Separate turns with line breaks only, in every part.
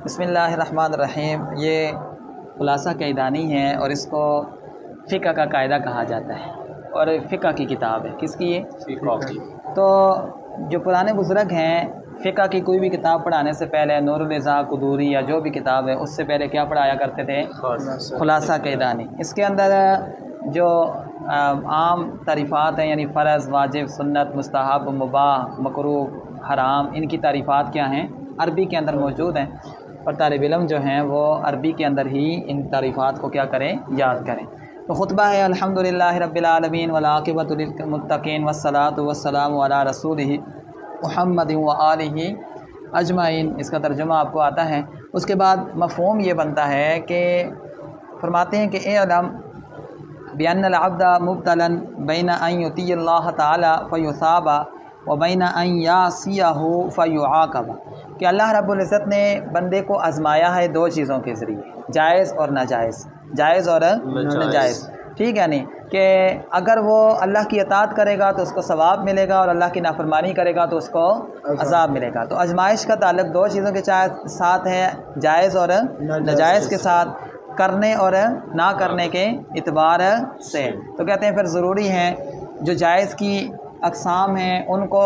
बिस्मिल्लाहिर्रहमानिर्रहीम। ये खुलासा क़ैदानी है और इसको फ़िक़्ह का कायदा कहा जाता है और फ़िक़्ह की किताब है। किसकी है? फ़िक़्ह की। तो जो पुराने बुज़ुर्ग हैं फ़िक़्ह की कोई भी किताब पढ़ाने से पहले नूरुल इज़ा कुदूरी या जो भी किताब है उससे पहले क्या पढ़ाया करते थे? खुलासा क़ैदानी। इसके अंदर जो आम तारीफ़ात हैं यानी फ़र्ज़, वाजिब, सुन्नत, मुस्तहब, मुबाह, मकरूह, हराम, इनकी तारीफ़ात क्या हैं अरबी के अंदर मौजूद हैं और तालिब इल्म जो हैं वो अरबी के अंदर ही इन तारीफ़ात को क्या करें, याद करें। तो खुतबा है अल्हम्दुलिल्लाहि रब्बिल आलमीन वल आक़िबतु लिल मुत्तक़ीन वस्सलातु वस्सलामु अला रसूलिही मुहम्मदिन व आलिही अजमाइन। इसका तर्जुमा आपको आता है। उसके बाद मफ़हूम ये बनता है कि फरमाते हैं कि ए अलम बिअन्नल अब्दा मुब्तलन बैन अन युतियल्लाह तआला फयुसाबा व बैन अन यासियहु फयुआक़बा, कि अल्लाह रब्बुल इज़्ज़त ने बंदे को आज़माया है दो चीज़ों के ज़रिए, जायज़ और नाजायज़, जायज़ और नाजायज़। ठीक है, नहीं कि अगर वो अल्लाह की इताअत करेगा तो उसको सवाब मिलेगा और अल्लाह की नाफरमानी करेगा तो उसको अज़ाब मिलेगा। तो आज़माइश का ताल्लुक़ दो चीज़ों के साथ है, जायज़ और नाजायज़ के साथ, करने और ना करने के इतबार से। तो कहते हैं फिर ज़रूरी है जो जायज़ की अक़साम हैं उनको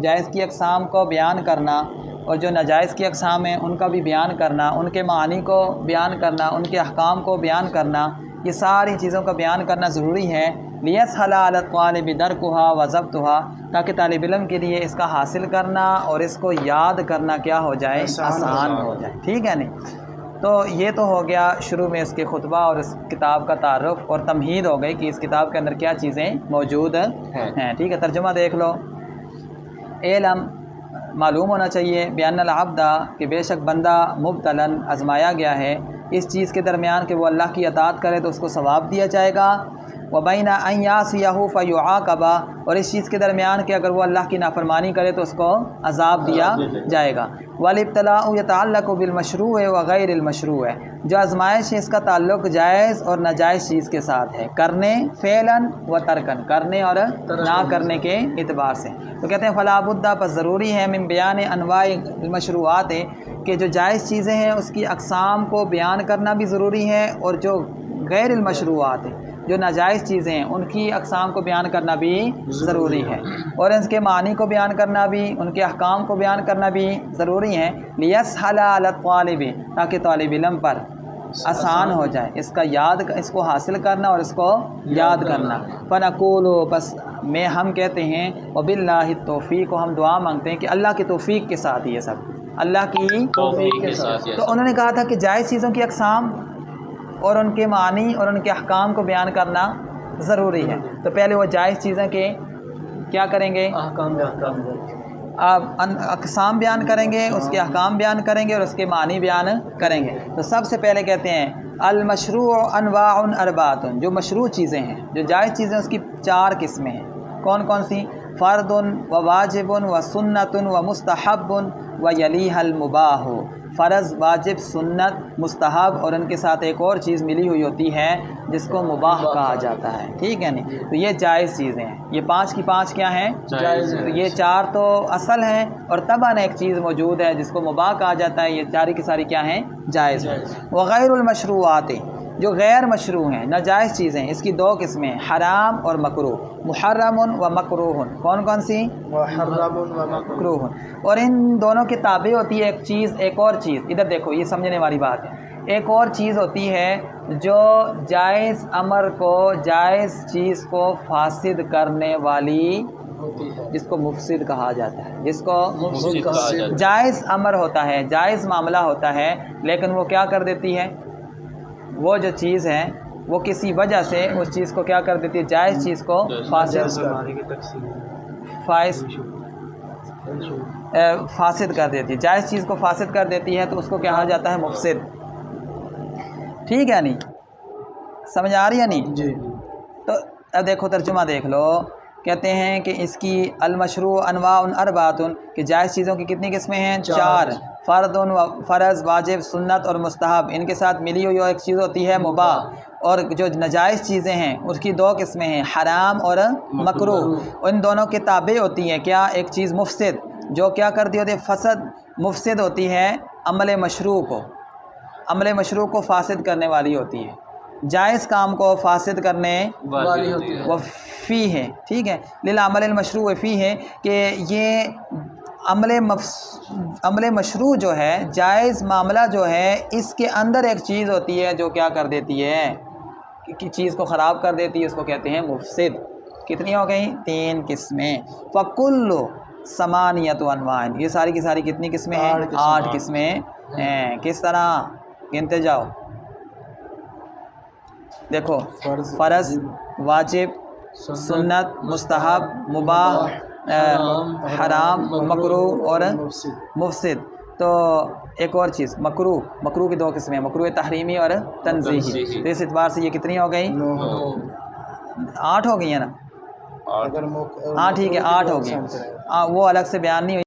जायज़ की अक़साम को बयान करना और जो नाजायज़ की अक़साम हैं उनका भी बयान करना, उनके मानी को बयान करना, उनके अहकाम को बयान करना, ये सारी चीज़ों का बयान करना ज़रूरी है। लियसहला अला तालिबि दरकुहा व ज़ब्तुहा, ताकि तालिब इल्म के लिए इसका हासिल करना और इसको याद करना क्या हो जाए, आसान हो जाए। ठीक है नहीं। तो ये तो हो गया शुरू में इसके खुतबा और इस किताब का तारुफ़ और तमहीद हो गई कि इस किताब के अंदर क्या चीज़ें मौजूद हैं। ठीक है, तर्जुमा देख लो। एलम, मालूम होना चाहिए, बिअन्नल अब्दा, कि बेशक बंदा मुब्तलन, आज़माया गया है इस चीज़ के दरमियान कि वो अल्लाह की अताअत करे तो उसको सवाब दिया जाएगा, व बैन अन यासियहु फयुआक़बा, और इस चीज़ के दरमियान कि अगर वो अल्लाह की नाफरमानी करे तो उसको अज़ाब दिया जाएगा। वल इब्तलाउ यतअल्लक़ु बिल मशरूअ व गैरिल मशरूअ, जो आज़माइश है इसका ताल्लुक़ जायज़ और नाजायज़ चीज़ के साथ है, करने फ़ेलन व तर्कन, करने और ना करने के एतबार से। तो कहते हैं फ़ला बुद्दा, पर ज़रूरी है, मिन बयान अनवाइल मशरूआत, कि जो जायज़ चीज़ें हैं उसकी अक़साम को बयान करना भी ज़रूरी है और जो गैरिल मशरूआत है, जो नाजायज़ चीज़ें हैं उनकी अक़साम को बयान करना भी ज़रूरी है और इसके मानी को बयान करना भी, उनके अहकाम को बयान करना भी ज़रूरी है। लियसहला अला तालिबि, ताकि तालिब इल्म पर आसान हो जाए इसका इसको हासिल करना और इसको याद करना। फ़नक़ूलु, बस में हम कहते हैं, वबिल्लाहि तौफ़ीक़, को हम दुआ मांगते हैं कि अल्लाह की तौफ़ीक़ के साथ ये सब, अल्लाह की तौफ़ीक़ के साथ। तो उन्होंने कहा था कि जायज़ चीज़ों की अक़साम और उनके मानी और उनके अहकाम को बयान करना ज़रूरी है। तो पहले वो जायज़ चीज़ें के क्या करेंगे, अक़साम बयान करेंगे, उसके अहकाम बयान करेंगे और उसके मानी बयान करेंगे। तो सबसे पहले कहते हैं अल मशरू अनवाउन अरबातुन, जो मशरू चीज़ें हैं, जो जायज़ चीज़ें उसकी चार किस्में हैं। कौन कौन सी? फ़र्दुन व वाजिबुन व सुन्नतुन व मुस्तहब्बुन व यलीहल मुबाह, फ़र्ज़, वाजिब, सुन्नत, मुस्तहब और उनके साथ एक और चीज़ मिली हुई होती है जिसको मुबाह कहा जाता है। ठीक है नहीं। तो ये जायज़ चीज़ें हैं, ये पाँच की पाँच क्या हैं, जायज़। ये चार तो असल हैं और तबन एक चीज़ मौजूद है जिसको मुबाह कहा जाता है, ये चारी की सारी क्या हैं, जायज़ हैं। व गैरुल मशरूआत, जो गैर मशरू हैं, नाजायज़ चीज़ें, इसकी दो किस्में, हराम और मकरूह, मुहर्रमुन व मकरूहुन। कौन कौन सी? मुहर्रमुन व मकरूहुन। और इन दोनों के ताबे होती है एक चीज़, एक और चीज़, इधर देखो ये समझने वाली बात है। एक और चीज़ होती है जो जायज़ अमर को, जायज़ चीज़ को फासिद करने वाली, जिसको मुफसिद कहा जाता है, जिसको जायज़ अमर होता है, जायज़ मामला होता है, लेकिन वो क्या कर देती है, वो जो चीज़ है वो किसी वजह से उस चीज़ को क्या कर देती है, जायज़ चीज़ को फासिद कर देती है, जायज़ चीज़ को फासिद कर देती है, तो उसको क्या कहा जाता है, मुफसिद। ठीक है नहीं, समझ आ रही है नहीं जी। तो अब देखो तर्जुमा देख लो, कहते हैं कि इसकी अलमशरू अनवाउन अरबातुन, कि जायज़ चीज़ों की कितनी किस्में हैं, चार। फ़र्दुन व फ़र्ज़, वाजिब, सुन्नत और मुस्तहब, इनके साथ मिली हुई एक चीज़ होती है मुबाह। और जो नाजायज़ चीज़ें हैं उसकी दो किस्में हैं, हराम और मकरूह। इन दोनों के ताबे होती हैं क्या, एक चीज़ मुफसिद, जो क्या करती होती है, फसद مفسد ہوتی ہے عمل مشروع کو فاسد کرنے والی ہوتی ہے، جائز کام کو فاسد کرنے
والی ہوتی ہے،
وہ فی ہے، ٹھیک ہے، للعمل المشروع فی ہے کہ یہ عمل مشروع جو ہے، جائز معاملہ جو ہے، اس کے اندر ایک چیز ہوتی ہے جو کیا کر دیتی ہے، کہ چیز کو خراب کر دیتی ہے، اس کو کہتے ہیں مفسد۔ کتنی ہو گئیں؟ 3 قسمیں۔ فکل ثمانیۃ انواع، یہ ساری کی ساری کتنی قسمیں ہیں؟ 8 قسمیں ہیں۔ کس طرح؟ گنتے جاؤ، دیکھو، فرض، واجب، سنت، مستحب، مباح، حرام، مکروہ اور مفسد۔ تو ایک اور چیز، مکروہ کی 2 قسمیں، مکروہ تحریمی اور تنزیہی۔ تو اس اعتبار سے یہ کتنی ہو گئی؟ 8 ہو گئی ہیں نا؟ ہاں ٹھیک ہے، 8 ہو گئی، وہ الگ سے بیان نہیں ہوئی۔